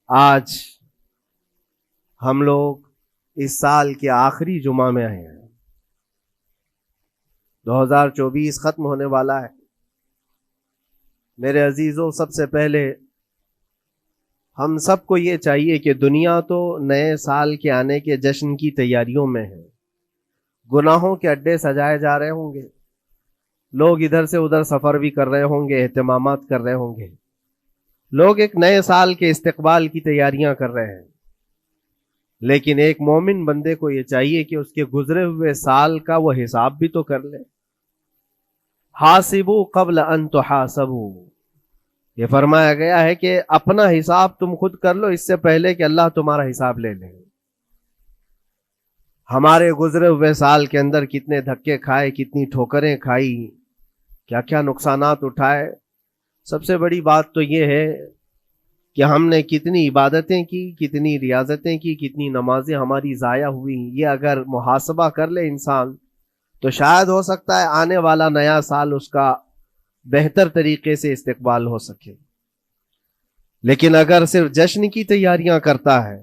آج ہم لوگ اس سال کے آخری جمعہ میں ہیں۔ 2024 ختم ہونے والا ہے۔ میرے عزیزوں، سب سے پہلے ہم سب کو یہ چاہیے کہ دنیا تو نئے سال کے آنے کے جشن کی تیاریوں میں ہے۔ گناہوں کے اڈے سجائے جا رہے ہوں گے، لوگ ادھر سے ادھر سفر بھی کر رہے ہوں گے، اہتمامات کر رہے ہوں گے، لوگ ایک نئے سال کے استقبال کی تیاریاں کر رہے ہیں۔ لیکن ایک مومن بندے کو یہ چاہیے کہ اس کے گزرے ہوئے سال کا وہ حساب بھی تو کر لے۔ حاسبوا قبل ان تحاسبوا، یہ فرمایا گیا ہے کہ اپنا حساب تم خود کر لو اس سے پہلے کہ اللہ تمہارا حساب لے لے۔ ہمارے گزرے ہوئے سال کے اندر کتنے دھکے کھائے، کتنی ٹھوکریں کھائی، کیا کیا نقصانات اٹھائے۔ سب سے بڑی بات تو یہ ہے کہ ہم نے کتنی عبادتیں کی، کتنی ریاضتیں کی، کتنی نمازیں ہماری ضائع ہوئی۔ یہ اگر محاسبہ کر لے انسان تو شاید ہو سکتا ہے آنے والا نیا سال اس کا بہتر طریقے سے استقبال ہو سکے۔ لیکن اگر صرف جشن کی تیاریاں کرتا ہے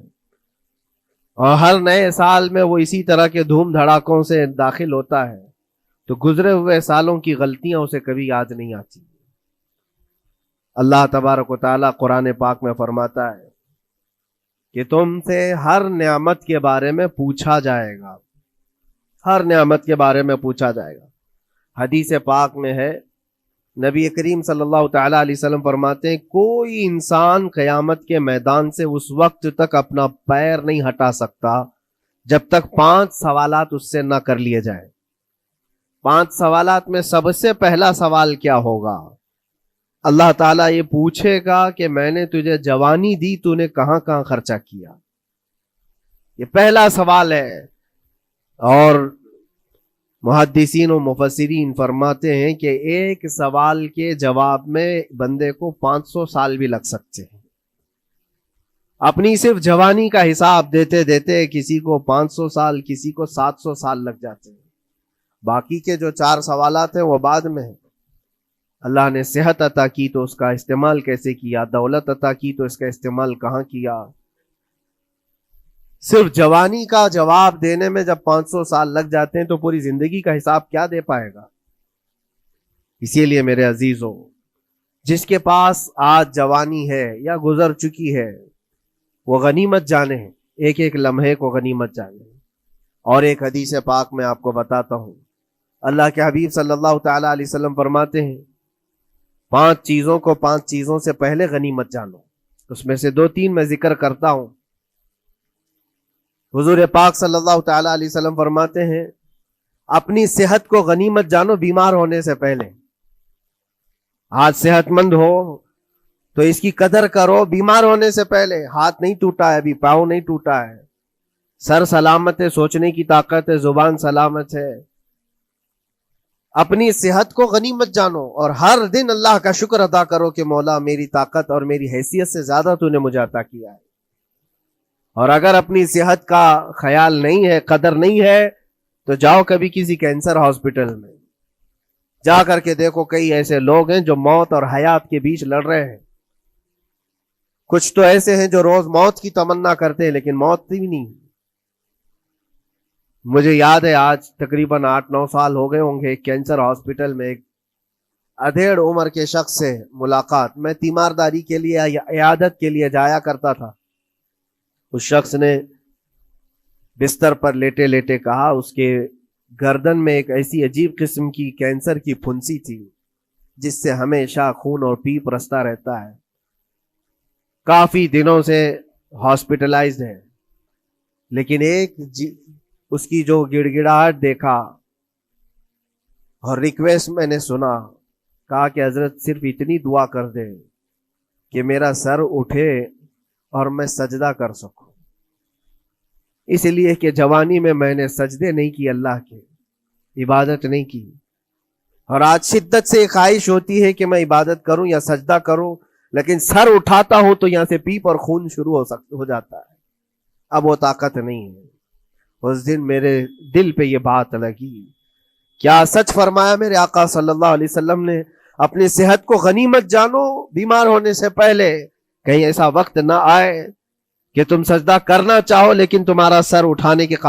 اور ہر نئے سال میں وہ اسی طرح کے دھوم دھڑاکوں سے داخل ہوتا ہے تو گزرے ہوئے سالوں کی غلطیاں اسے کبھی یاد نہیں آتی۔ اللہ تبارک و تعالیٰ قرآن پاک میں فرماتا ہے کہ تم سے ہر نعمت کے بارے میں پوچھا جائے گا، ہر نعمت کے بارے میں پوچھا جائے گا۔ حدیث پاک میں ہے، نبی کریم صلی اللہ تعالیٰ علیہ وسلم فرماتے ہیں کوئی انسان قیامت کے میدان سے اس وقت تک اپنا پیر نہیں ہٹا سکتا جب تک 5 سوالات اس سے نہ کر لیے جائیں۔ 5 سوالات میں سب سے پہلا سوال کیا ہوگا؟ اللہ تعالیٰ یہ پوچھے گا کہ میں نے تجھے جوانی دی، تو نے کہاں کہاں خرچہ کیا؟ یہ پہلا سوال ہے۔ اور محدثین و مفسرین فرماتے ہیں کہ ایک سوال کے جواب میں بندے کو 500 سال بھی لگ سکتے ہیں۔ اپنی صرف جوانی کا حساب دیتے دیتے کسی کو 500 سال، کسی کو 700 سال لگ جاتے ہیں۔ باقی کے جو 4 سوالات ہیں وہ بعد میں ہیں۔ اللہ نے صحت عطا کی تو اس کا استعمال کیسے کیا، دولت عطا کی تو اس کا استعمال کہاں کیا۔ صرف جوانی کا جواب دینے میں جب 500 سال لگ جاتے ہیں تو پوری زندگی کا حساب کیا دے پائے گا؟ اسی لیے میرے عزیزوں، جس کے پاس آج جوانی ہے یا گزر چکی ہے وہ غنیمت جانے، ایک ایک لمحے کو غنیمت جانے۔ اور ایک حدیث پاک میں آپ کو بتاتا ہوں، اللہ کے حبیب صلی اللہ تعالیٰ علیہ وسلم فرماتے ہیں 5 چیزوں کو 5 چیزوں سے پہلے غنیمت جانو۔ اس میں سے 2-3 میں ذکر کرتا ہوں۔ حضور پاک صلی اللہ تعالیٰ علیہ وسلم فرماتے ہیں اپنی صحت کو غنیمت جانو بیمار ہونے سے پہلے۔ آج صحت مند ہو تو اس کی قدر کرو بیمار ہونے سے پہلے۔ ہاتھ نہیں ٹوٹا ہے، ابھی پاؤں نہیں ٹوٹا ہے، سر سلامت ہے، سوچنے کی طاقت ہے، زبان سلامت ہے۔ اپنی صحت کو غنیمت جانو اور ہر دن اللہ کا شکر ادا کرو کہ مولا میری طاقت اور میری حیثیت سے زیادہ تو نے مجھے عطا کیا ہے۔ اور اگر اپنی صحت کا خیال نہیں ہے، قدر نہیں ہے، تو جاؤ کبھی کسی کینسر ہاسپٹل میں جا کر کے دیکھو، کئی ایسے لوگ ہیں جو موت اور حیات کے بیچ لڑ رہے ہیں۔ کچھ تو ایسے ہیں جو روز موت کی تمنا کرتے ہیں لیکن موت بھی نہیں۔ مجھے یاد ہے آج تقریباً 8-9 سال ہو گئے ہوں گے، ایک کینسر ہاسپٹل میں ایک ادھیڑ عمر کے شخص سے ملاقات، میں تیمارداری کے لیے یا عیادت کے لیے جایا کرتا تھا۔ اس شخص نے بستر پر لیٹے لیٹے کہا اس کے گردن میں ایک ایسی عجیب قسم کی کینسر کی پھنسی تھی جس سے ہمیشہ خون اور پیپ رستا رہتا ہے، کافی دنوں سے ہاسپٹلائزڈ ہے۔ لیکن ایک اس کی جو گڑ گڑاہٹ دیکھا اور ریکویسٹ میں نے سنا، کہا کہ حضرت صرف اتنی دعا کر دے کہ میرا سر اٹھے اور میں سجدہ کر سکوں، اس لیے کہ جوانی میں نے سجدے نہیں کی، اللہ کے عبادت نہیں کی، اور آج شدت سے خواہش ہوتی ہے کہ میں عبادت کروں یا سجدہ کروں، لیکن سر اٹھاتا ہوں تو یہاں سے پیپ اور خون شروع ہو جاتا ہے، اب وہ طاقت نہیں ہے۔ اس دن میرے دل پہ یہ بات لگی، کیا سچ فرمایا میرے آقا صلی اللہ علیہ وسلم نے، اپنی صحت کو غنیمت جانو بیمار ہونے سے پہلے۔ کہیں ایسا وقت نہ آئے کہ تم سجدہ کرنا چاہو لیکن تمہارا سر اٹھانے کے قابل